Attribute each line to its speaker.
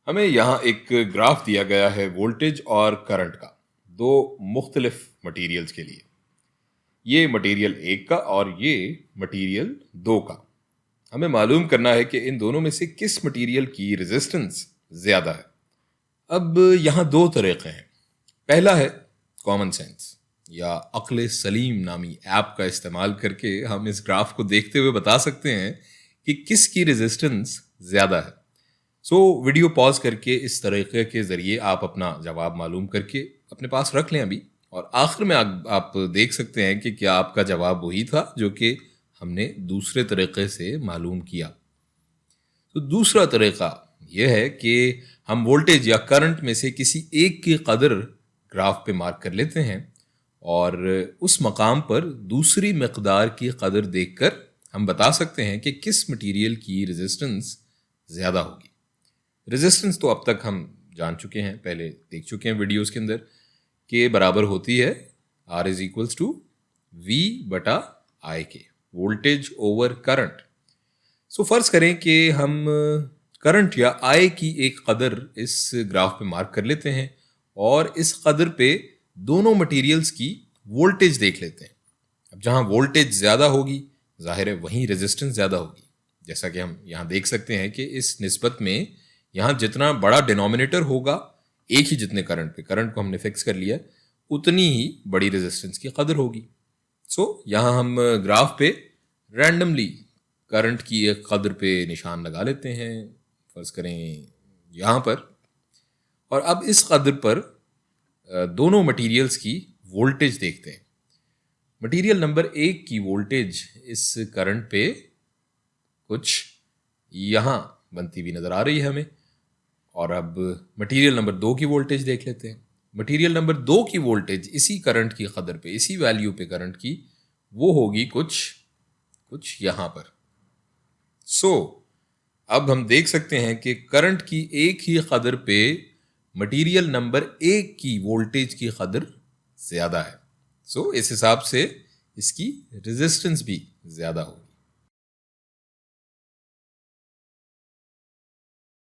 Speaker 1: हमें यहाँ एक ग्राफ दिया गया है वोल्टेज और करंट का, दो मुख्तलिफ मटेरियल्स के लिए। ये मटेरियल एक का और ये मटेरियल दो का। हमें मालूम करना है कि इन दोनों में से किस मटेरियल की रेजिस्टेंस ज़्यादा है। अब यहाँ दो तरीक़े हैं। पहला है कॉमन सेंस या अक्ल सलीम नामी ऐप का इस्तेमाल करके हम इस ग्राफ को देखते हुए बता सकते हैं कि किसकी रेजिस्टेंस ज़्यादा है। वीडियो पॉज करके इस तरीके के ज़रिए आप अपना जवाब मालूम करके अपने पास रख लें अभी, और आखिर में आप देख सकते हैं कि क्या आपका जवाब वही था जो कि हमने दूसरे तरीके से मालूम किया। तो दूसरा तरीका यह है कि हम वोल्टेज या करंट में से किसी एक की कदर ग्राफ पे मार्क कर लेते हैं और उस मकाम पर दूसरी मकदार की कदर देखकर हम बता सकते हैं कि किस मटेरियल की रेजिस्टेंस ज़्यादा होगी। रेजिस्टेंस तो अब तक हम जान चुके हैं, पहले देख चुके हैं वीडियोस के अंदर, के बराबर होती है R is equals to V बटा I के, वोल्टेज ओवर करंट। फ़र्ज़ करें कि हम करंट या I की एक कदर इस ग्राफ पे मार्क कर लेते हैं और इस कदर पे दोनों मटेरियल्स की वोल्टेज देख लेते हैं। अब जहाँ वोल्टेज ज़्यादा होगी जाहिर है वहीं रेजिस्टेंस ज़्यादा होगी। जैसा कि हम यहाँ देख सकते हैं कि इस निस्बत में यहाँ जितना बड़ा डिनोमिनेटर होगा एक ही जितने करंट को हमने फिक्स कर लिया, उतनी ही बड़ी रेजिस्टेंस की कदर होगी। यहाँ हम ग्राफ पे रैंडमली करंट की एक कदर पे निशान लगा लेते हैं, फ़र्ज़ करें यहाँ पर, और अब इस कदर पर दोनों मटेरियल्स की वोल्टेज देखते हैं। मटेरियल नंबर एक की वोल्टेज इस करंट पे कुछ यहाँ बनती हुई नज़र आ रही है हमें, और अब मटेरियल नंबर दो की वोल्टेज देख लेते हैं। मटेरियल नंबर दो की वोल्टेज इसी करंट की कदर पे, इसी वैल्यू पे करंट की, वो होगी कुछ यहाँ पर। अब हम देख सकते हैं कि करंट की एक ही कदर पे मटेरियल नंबर एक की वोल्टेज की कदर ज़्यादा है। इस हिसाब से इसकी रेजिस्टेंस भी ज़्यादा होगी।